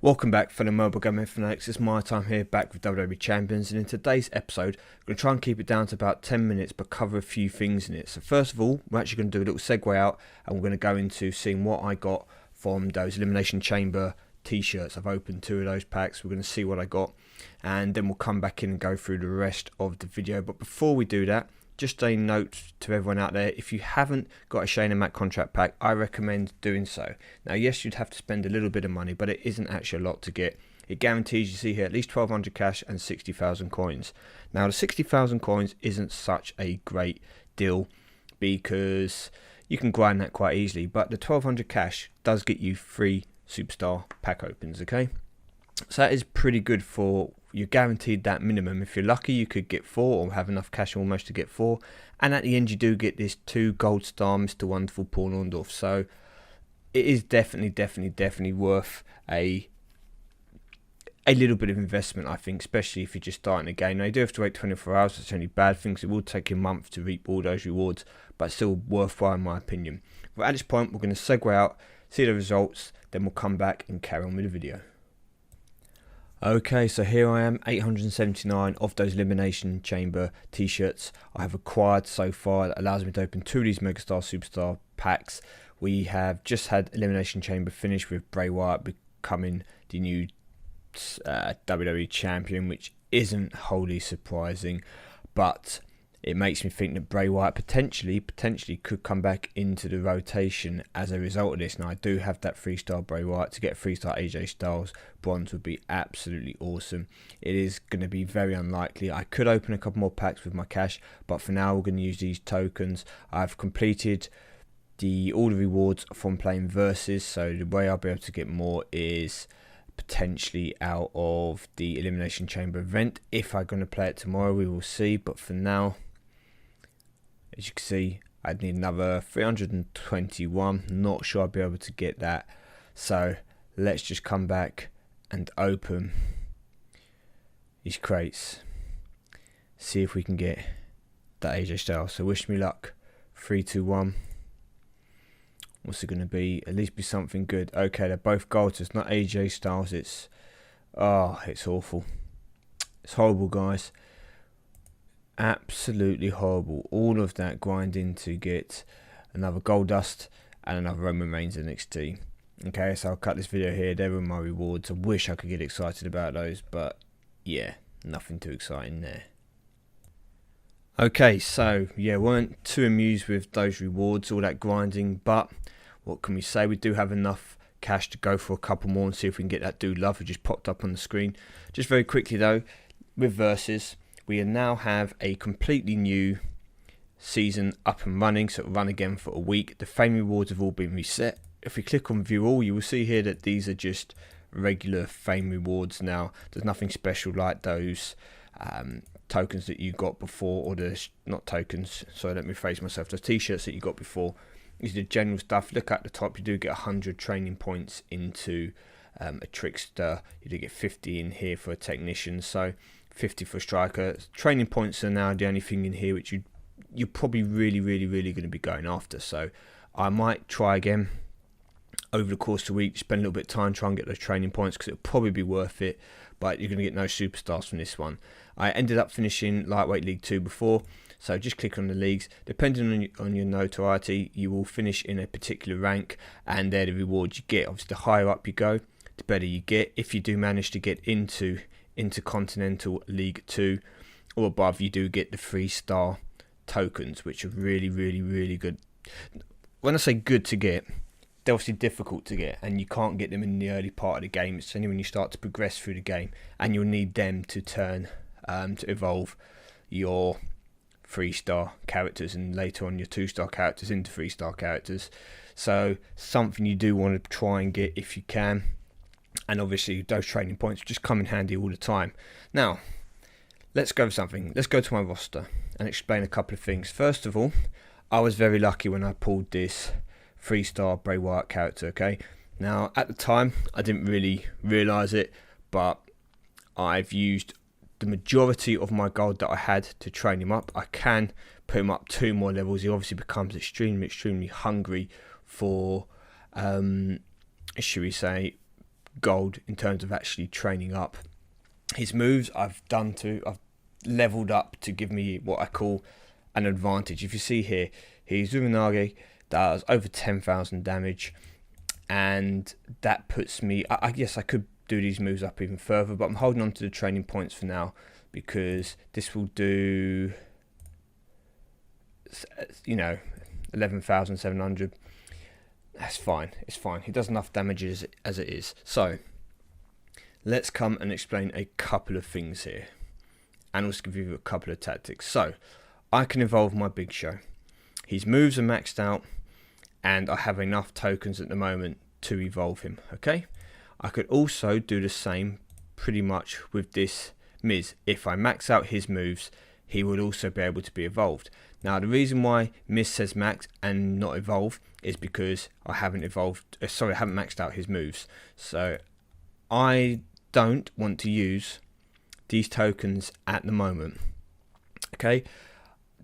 Welcome back, fellow mobile gaming fanatics. It's MyTyme here, back with WWE Champions, and in today's episode, I'm going to try and keep it down to about 10 minutes, but cover a few things in it. So first of all, we're actually going to do a little segue out, and we're going to go into seeing what I got from those Elimination Chamber t-shirts. I've opened 2 of those packs. We're going to see what I got, and then we'll come back in and go through the rest of the video. But before we do that, just a note to everyone out there, if you haven't got a Shane and Matt contract pack, I recommend doing so. Now, yes, you'd have to spend a little bit of money, but it isn't actually a lot to get. It guarantees, you see here, at least 1,200 cash and 60,000 coins. Now, the 60,000 coins isn't such a great deal because you can grind that quite easily, but the 1,200 cash does get you 3 superstar pack opens, okay? So that is pretty good for, you're guaranteed that minimum. If you're lucky, you could get 4 or have enough cash almost to get 4. And at the end, you do get this 2 gold star Mr. Wonderful Paul Orndorff. So it is definitely worth a little bit of investment, I think, especially if you're just starting a game. Now, you do have to wait 24 hours. That's only bad things. It will take you a month to reap all those rewards, but still worthwhile in my opinion. But at this point, we're going to segue out, see the results, then we'll come back and carry on with the video. Okay, so here I am, 879 of those Elimination Chamber t-shirts I have acquired so far. That allows me to open 2 of these Megastar Superstar packs. We have just had Elimination Chamber finish with Bray Wyatt becoming the new WWE Champion, which isn't wholly surprising, but it makes me think that Bray Wyatt potentially could come back into the rotation as a result of this. Now, I do have that 3-star Bray Wyatt. To get a 3-star AJ Styles bronze would be absolutely awesome. It is going to be very unlikely. I could open a couple more packs with my cash, but for now we're going to use these tokens. I've completed all the rewards from playing Versus, so the way I'll be able to get more is potentially out of the Elimination Chamber event. If I'm going to play it tomorrow, we will see, but for now, as you can see, I'd need another 321. Not sure I'll be able to get that. So let's just come back and open these crates. See if we can get that AJ Styles. So wish me luck. 3, 2, 1. What's it going to be? At least be something good. Okay, they're both gold. So it's not AJ Styles. It's awful. It's horrible, guys. Absolutely horrible. All of that grinding to get another Gold Dust and another Roman Reigns NXT. Okay, so I'll cut this video here. They were my rewards. I wish I could get excited about those, but yeah, nothing too exciting there. Okay, so yeah, weren't too amused with those rewards, all that grinding, but what can we say? We do have enough cash to go for a couple more and see if we can get that Dude Love who just popped up on the screen. Just very quickly though, with Versus, we now have a completely new season up and running, so it'll run again for a week. The fame rewards have all been reset. If we click on view all, you will see here that these are just regular fame rewards now. There's nothing special like those tokens that you got before, or the, not tokens, sorry, let me phrase myself, the t-shirts that you got before. These are the general stuff. Look at the top, you do get 100 training points into a trickster. You do get 50 in here for a technician, so 50 for a striker. Training points are now the only thing in here which you're probably really going to be going after. So I might try again over the course of the week, spend a little bit of time trying to get those training points because it'll probably be worth it, but you're going to get no superstars from this one. I ended up finishing Lightweight League 2 before, so just click on the leagues. Depending on your notoriety, you will finish in a particular rank, and they're the rewards you get. Obviously, the higher up you go, the better you get. If you do manage to get into Intercontinental League 2 or above, you do get the 3-star tokens, which are really good. When I say good to get, they're obviously difficult to get, and you can't get them in the early part of the game. It's only when you start to progress through the game, and you'll need them to turn to evolve your 3-star characters and later on your 2-star characters into 3-star characters. So something you do want to try and get if you can, and obviously those training points just come in handy all the time. Now let's go with something. Let's go to my roster and explain a couple of things. First of all, I was very lucky when I pulled this 3-star Bray Wyatt character. Okay, now at the time I didn't really realise it, but I've used the majority of my gold that I had to train him up. I can put him up 2 more levels. He obviously becomes extremely hungry for should we say gold in terms of actually training up. His moves I've leveled up to give me what I call an advantage. If you see here, his Uranage does over 10,000 damage, and that puts me, I guess I could do these moves up even further, but I'm holding on to the training points for now because this will do, 11,700. That's fine, it's fine. He does enough damage as it is. So let's come and explain a couple of things here, and also give you a couple of tactics. So I can evolve my Big Show. His moves are maxed out, and I have enough tokens at the moment to evolve him. Okay, I could also do the same pretty much with this Miz. If I max out his moves, he would also be able to be evolved. Now the reason why Miz says max and not evolve is because I haven't maxed out his moves. So I don't want to use these tokens at the moment. Okay,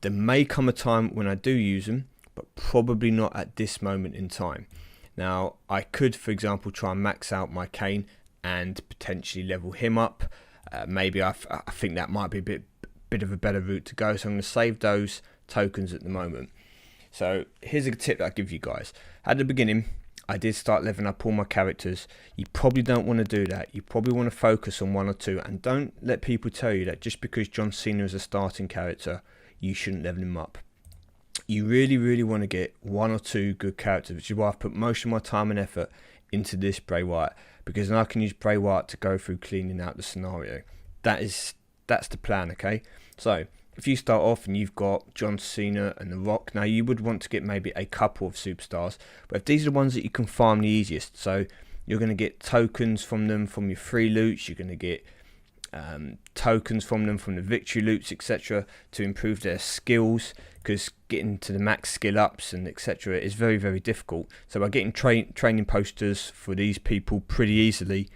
there may come a time when I do use them, but probably not at this moment in time. Now I could, for example, try and max out my Kane and potentially level him up. Maybe I think that might be a bit of a better route to go, so I'm going to save those tokens at the moment. So here's a tip that I give you guys. At the beginning I did start leveling up all my characters. You probably don't want to do that. You probably want to focus on one or two, and don't let people tell you that just because John Cena is a starting character you shouldn't level him up. You really want to get one or two good characters, which is why I've put most of my time and effort into this Bray Wyatt, because then I can use Bray Wyatt to go through cleaning out the scenario. That's the plan. Okay, so if you start off and you've got John Cena and The Rock, now you would want to get maybe a couple of superstars, but if these are the ones that you can farm the easiest, so you're going to get tokens from them from your free loots, you're going to get tokens from them from the victory loots, etc., to improve their skills, because getting to the max skill ups and etc. is very difficult. So by getting training posters for these people pretty easily,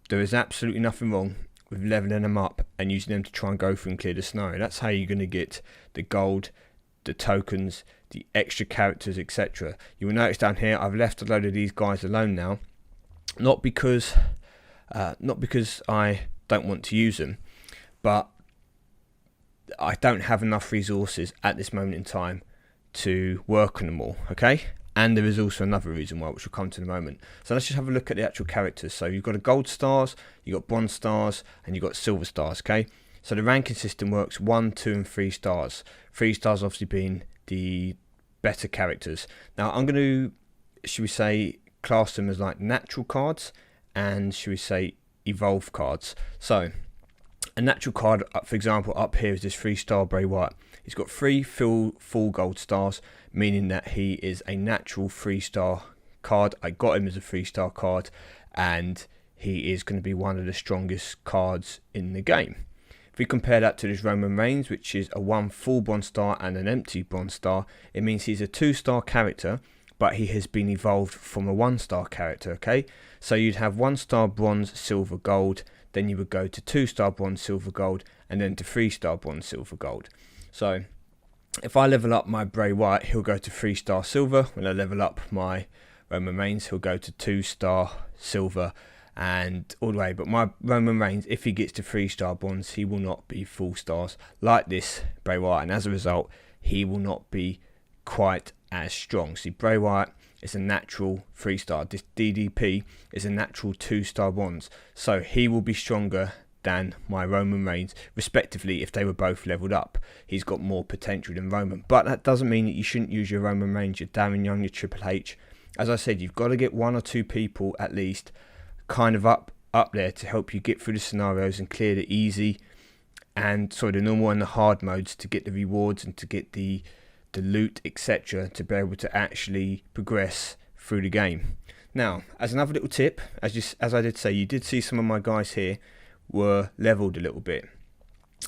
there is absolutely nothing wrong with leveling them up and using them to try and go through and clear the scenario. That's how you're going to get the gold, the tokens, the extra characters, etc. You will notice down here I've left a load of these guys alone now, not because I don't want to use them, but I don't have enough resources at this moment in time to work on them all. Okay, and there is also another reason why, which we'll come to in a moment. So let's just have a look at the actual characters. So you've got a gold stars, you've got bronze stars, and you've got silver stars. Okay, so the ranking system works 1, 2 and 3 stars. 3 stars obviously being the better characters. Now I'm going to, should we say, class them as like natural cards, and should we say evolve cards. So a natural card, for example, up here is this 3-star Bray Wyatt. He's got 3 full gold stars, meaning that he is a natural 3-star card. I got him as a 3-star card, and he is going to be one of the strongest cards in the game. If we compare that to this Roman Reigns, which is a 1 full bronze star and an empty bronze star, it means he's a 2-star character, but he has been evolved from a 1-star character. Okay, so you'd have 1-star bronze, silver, gold, then you would go to 2-star bronze, silver, gold, and then to 3-star bronze, silver, gold. So if I level up my Bray Wyatt, he'll go to 3-star silver. When I level up my Roman Reigns, he'll go to 2-star silver and all the way. But my Roman Reigns, if he gets to 3-star bronze, he will not be full stars like this Bray Wyatt, and as a result he will not be quite as strong. See, Bray Wyatt is a natural 3-star. This DDP is a natural 2-star bronze, so he will be stronger than my Roman Reigns, respectively, if they were both leveled up. He's got more potential than Roman, but that doesn't mean that you shouldn't use your Roman Reigns, your Darren Young, your Triple H. As I said, you've got to get 1 or 2 people at least kind of up there to help you get through the scenarios and clear the easy and the normal and the hard modes, to get the rewards and to get the loot, etc., to be able to actually progress through the game. Now, as another little tip, as I did say, you did see some of my guys here were leveled a little bit,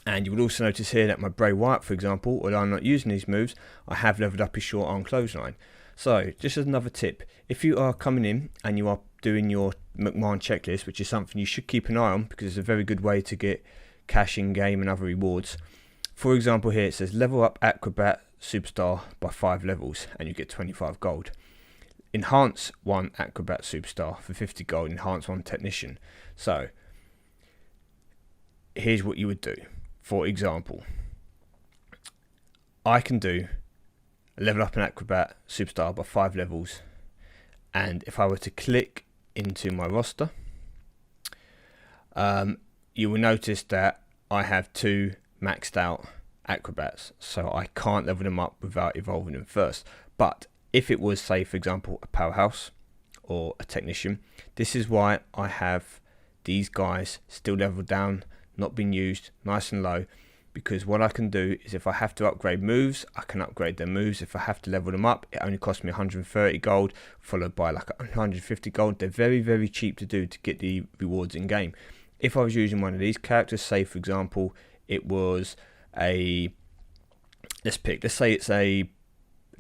and you would also notice here that my Bray Wyatt, for example, although I'm not using these moves, I have leveled up his short arm clothesline. So just as another tip, if you are coming in and you are doing your McMahon checklist, which is something you should keep an eye on because it's a very good way to get cash in game and other rewards. For example, here it says level up Acrobat Superstar by 5 levels and you get 25 gold. enhance 1 acrobat superstar for 50 gold, enhance 1 technician. So here's what you would do. For example, I can do level up an acrobat superstar by 5 levels, and if I were to click into my roster, you will notice that I have 2 maxed out acrobats, so I can't level them up without evolving them first. But if it was, say for example, a powerhouse or a technician, this is why I have these guys still leveled down, not been used, nice and low, because what I can do is if I have to upgrade moves, I can upgrade their moves. If I have to level them up, it only costs me 130 gold, followed by like 150 gold. They're very, very cheap to do to get the rewards in game. If I was using one of these characters, say for example, it was let's say it's a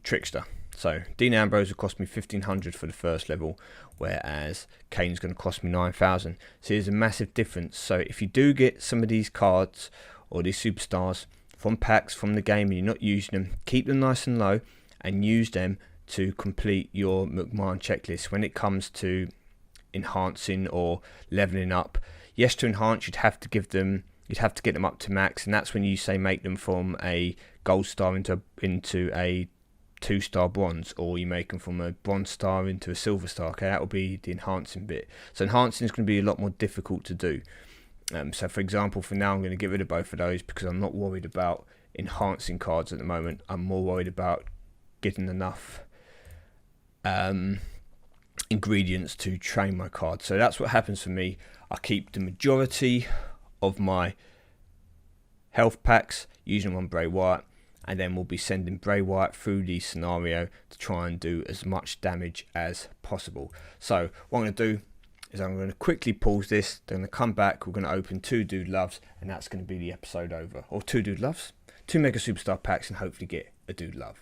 trickster. So Dean Ambrose will cost me 1500 for the first level, whereas Kane's going to cost me 9000. So there's a massive difference. So if you do get some of these cards or these superstars from packs from the game and you're not using them, keep them nice and low and use them to complete your McMahon checklist when it comes to enhancing or leveling up. Yes, to enhance you'd have to get them up to max, and that's when you say make them from a gold star into a 2-star bronze, or you make them from a bronze star into a silver star. Okay, that will be the enhancing bit. So enhancing is going to be a lot more difficult to do. So for example, for now I'm going to get rid of both of those because I'm not worried about enhancing cards at the moment. I'm more worried about getting enough ingredients to train my cards. So that's what happens for me. I keep the majority of my health packs, using them on Bray Wyatt, and then we'll be sending Bray Wyatt through the scenario to try and do as much damage as possible. So what I'm going to do is I'm going to quickly pause this, then I'm going to come back, we're going to open 2 Dude Loves, and that's going to be the episode over. Or 2 Dude Loves, 2 Mega Superstar packs, and hopefully get a Dude Love.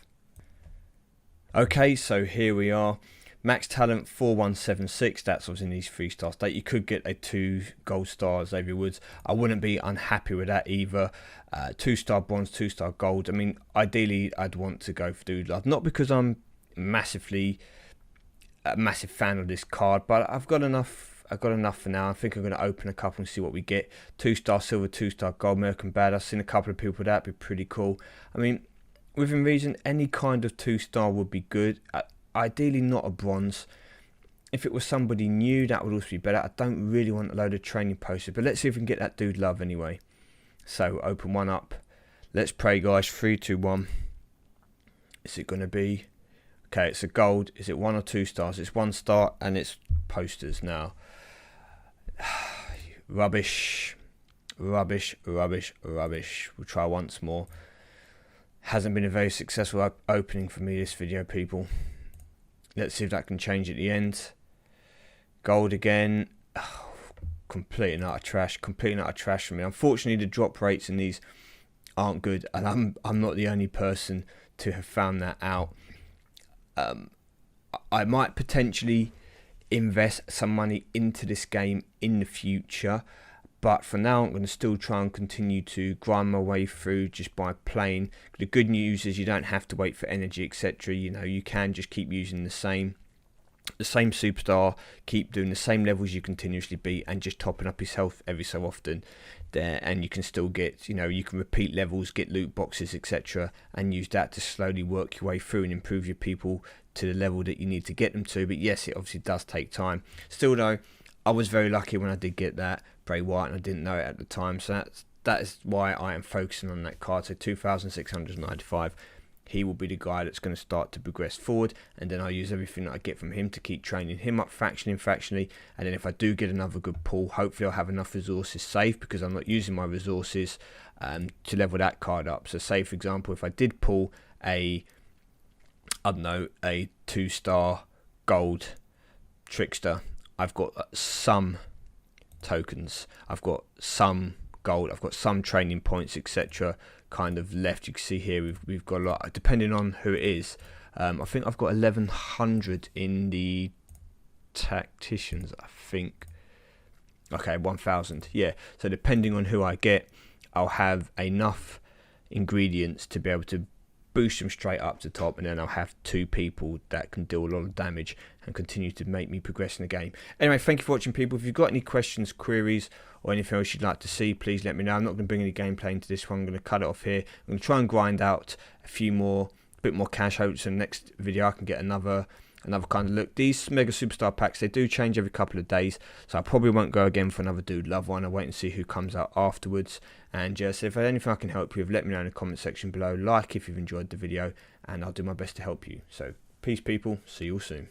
Okay, so here we are. Max talent 4176, that's obviously in these 3-star state. You could get a 2 gold stars, Xavier Woods. I wouldn't be unhappy with that either. 2-star bronze, 2-star gold. I mean, ideally I'd want to go for Dude Love, not because I'm a massive fan of this card, but I've got enough for now. I think I'm going to open a couple and see what we get. 2-star silver, 2-star gold, American Bad. I've seen a couple of people that'd be pretty cool. I mean, within reason, any kind of 2-star would be good. Ideally not a bronze. If it was somebody new, that would also be better. I don't really want a load of training posters, but let's see if we can get that Dude Love anyway. So open one up. Let's pray, guys. 3, 2, 1. Is it going to be? Okay, it's a gold. Is it 1 or 2 stars? It's 1 star and it's posters now. Rubbish. We'll try once more. Hasn't been a very successful opening for me, this video, people. Let's see if that can change at the end. Gold again. Oh, complete and utter trash for me. Unfortunately, the drop rates in these aren't good, and I'm not the only person to have found that out. I might potentially invest some money into this game in the future, but for now I'm going to still try and continue to grind my way through just by playing. The good news is you don't have to wait for energy, etc. You know, you can just keep using the same superstar, keep doing the same levels you continuously beat, and just topping up his health every so often there, and you can still get, you know, you can repeat levels, get loot boxes, etc., and use that to slowly work your way through and improve your people to the level that you need to get them to. But yes, it obviously does take time. Still though, I was very lucky when I did get that Bray Wyatt, and I didn't know it at the time, so that is why I am focusing on that card. So 2695, he will be the guy that's going to start to progress forward, and then I'll use everything that I get from him to keep training him up fractionally, and then if I do get another good pull, hopefully I'll have enough resources saved, because I'm not using my resources to level that card up. So say for example, if I did pull a 2-star gold trickster, I've got some tokens, I've got some gold, I've got some training points, etc. kind of left. You can see here we've got a lot, depending on who it is. I think I've got 1100 in the tacticians, I think. Okay, 1000, yeah. So depending on who I get, I'll have enough ingredients to be able to boost them straight up to the top, and then I'll have 2 people that can deal a lot of damage and continue to make me progress in the game. Anyway, thank you for watching, people. If you've got any questions, queries, or anything else you'd like to see, please let me know. I'm not going to bring any gameplay into this one. I'm going to cut it off here. I'm going to try and grind out a bit more cash. Hopefully in the next video I can get another kind of look. These Mega Superstar packs, they do change every couple of days, so I probably won't go again for another Dude Love one. I'll wait and see who comes out afterwards. And just if there's anything I can help you with, let me know in the comment section below. Like if you've enjoyed the video, and I'll do my best to help you. So peace, people. See you all soon.